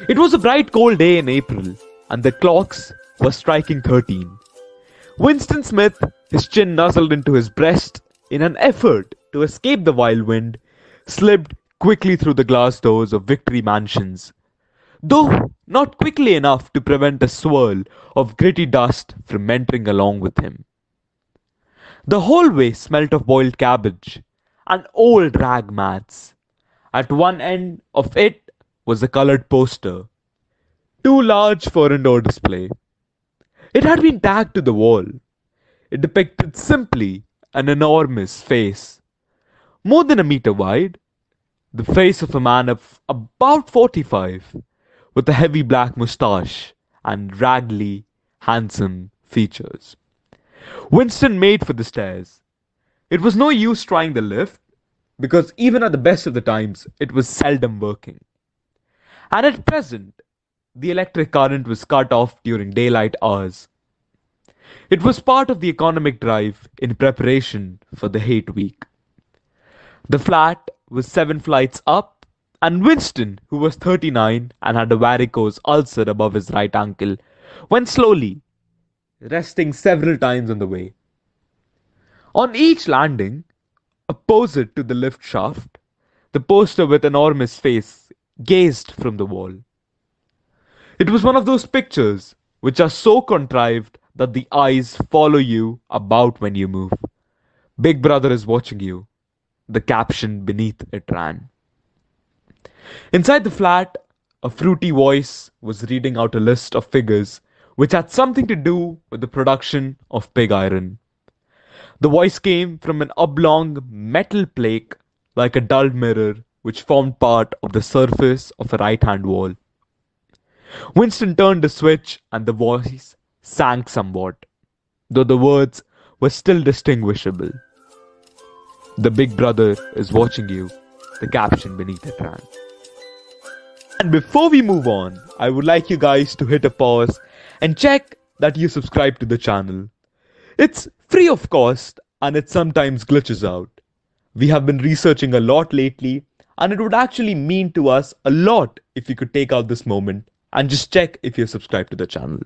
It was a bright cold day in April, and the clocks were striking 13. Winston Smith, his chin nuzzled into his breast in an effort to escape the wild wind, slipped quickly through the glass doors of Victory Mansions, though not quickly enough to prevent a swirl of gritty dust from entering along with him. The hallway smelt of boiled cabbage and old rag mats. At one end of it was a colored poster, too large for indoor display. It had been tacked to the wall. It depicted simply an enormous face, more than a meter wide, the face of a man of about 45, with a heavy black moustache and raggedly handsome features. Winston made for the stairs. It was no use trying the lift, because even at the best of the times, it was seldom working. And at present, the electric current was cut off during daylight hours. It was part of the economic drive in preparation for the hate week. The flat was 7 flights up, and Winston, who was 39 and had a varicose ulcer above his right ankle, went slowly, resting several times on the way. On each landing, opposite to the lift shaft, the poster with enormous face gazed from the wall. It was one of those pictures which are so contrived that the eyes follow you about when you move. Big Brother is watching you. The caption beneath it ran. Inside the flat, a fruity voice was reading out a list of figures which had something to do with the production of pig iron. The voice came from an oblong metal plate like a dull mirror which formed part of the surface of a right-hand wall. Winston turned the switch and the voice sank somewhat, though the words were still distinguishable. The Big Brother is watching you, the caption beneath it ran. And before we move on, I would like you guys to hit a pause and check that you subscribe to the channel. It's free of cost and it sometimes glitches out. We have been researching a lot lately, and it would actually mean to us a lot if you could take out this moment and just check if you're subscribed to the channel.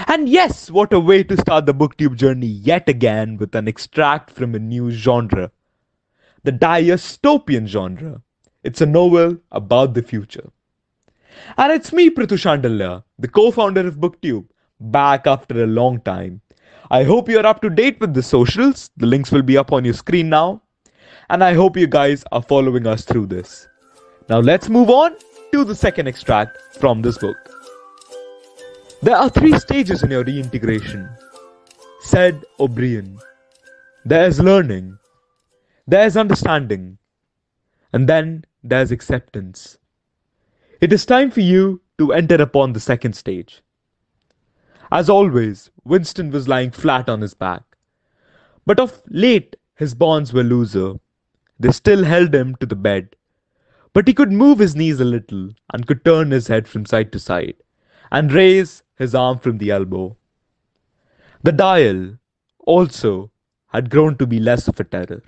And yes, what a way to start the BookTube journey yet again with an extract from a new genre. The dystopian genre. It's a novel about the future. And it's me, PrithuShandilya, the co-founder of BookTube, back after a long time. I hope you're up to date with the socials. The links will be up on your screen now. And I hope you guys are following us through this. Now let's move on to the second extract from this book. There are 3 stages in your reintegration, said O'Brien. There's learning, there's understanding, and then there's acceptance. It is time for you to enter upon the second stage. As always, Winston was lying flat on his back. But of late, his bonds were looser. They still held him to the bed. But he could move his knees a little and could turn his head from side to side and raise his arm from the elbow. The dial, also, had grown to be less of a terror.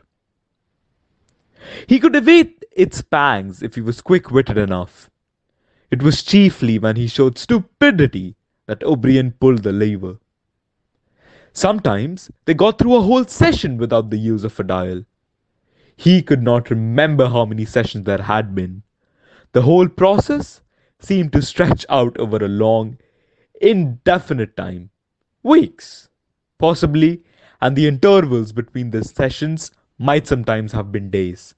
He could evade its pangs if he was quick-witted enough. It was chiefly when he showed stupidity that O'Brien pulled the lever. Sometimes they got through a whole session without the use of a dial. He could not remember how many sessions there had been. The whole process seemed to stretch out over a long, indefinite time. Weeks, possibly, and the intervals between the sessions might sometimes have been days.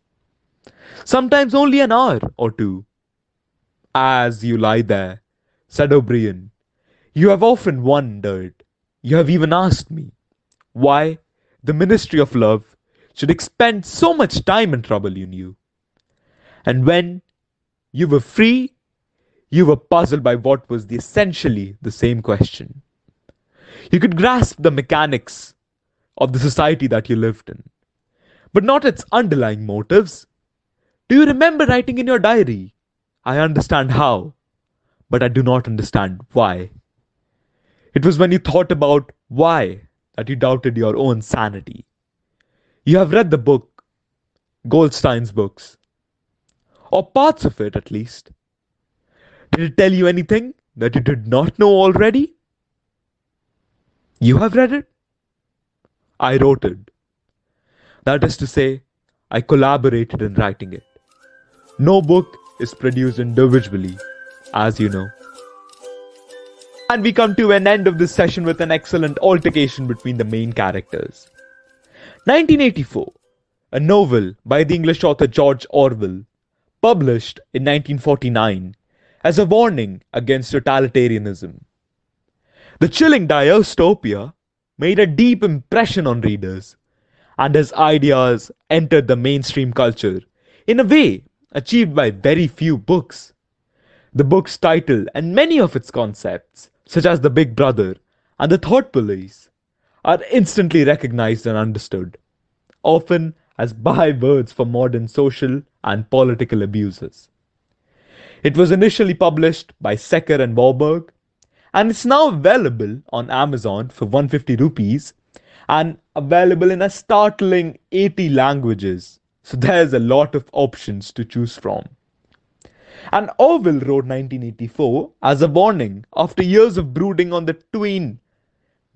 Sometimes only an hour or 2. As you lie there, said O'Brien, you have often wondered, you have even asked me, why the Ministry of Love should expend so much time and trouble in you. And when you were free, you were puzzled by what was essentially the same question. You could grasp the mechanics of the society that you lived in, but not its underlying motives. Do you remember writing in your diary, I understand how, but I do not understand why? It was when you thought about why that you doubted your own sanity. You have read the book, Goldstein's books, or parts of it at least. Did it tell you anything that you did not know already? You have read it? I wrote it. That is to say, I collaborated in writing it. No book is produced individually, as you know. And we come to an end of this session with an excellent altercation between the main characters. 1984, a novel by the English author George Orwell, published in 1949 as a warning against totalitarianism. The chilling dystopia made a deep impression on readers, and his ideas entered the mainstream culture in a way achieved by very few books. The book's title and many of its concepts, such as the Big Brother and the Thought Police, are instantly recognized and understood, often as bywords for modern social and political abuses. It was initially published by Secker and Warburg, and it's now available on Amazon for 150 rupees and available in a startling 80 languages. So there's a lot of options to choose from. And Orwell wrote 1984 as a warning after years of brooding on the twin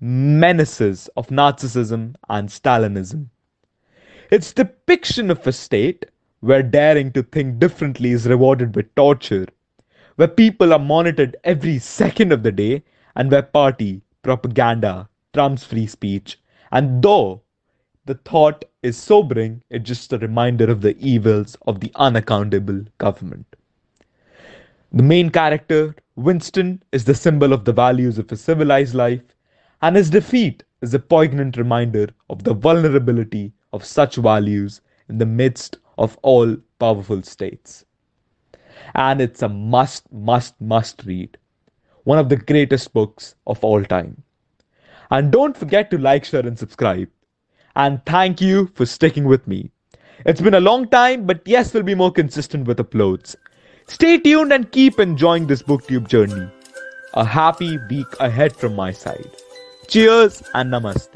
menaces of Nazism and Stalinism. Its depiction of a state where daring to think differently is rewarded with torture, where people are monitored every second of the day, and where party propaganda trumps free speech. And though the thought is sobering, it's just a reminder of the evils of the unaccountable government. The main character, Winston, is the symbol of the values of a civilized life, and his defeat is a poignant reminder of the vulnerability of such values in the midst of all powerful states. And it's a must read. One of the greatest books of all time. And don't forget to like, share, and subscribe. And thank you for sticking with me. It's been a long time, but yes, we'll be more consistent with uploads. Stay tuned and keep enjoying this BookTube journey. A happy week ahead from my side. Cheers and namaste.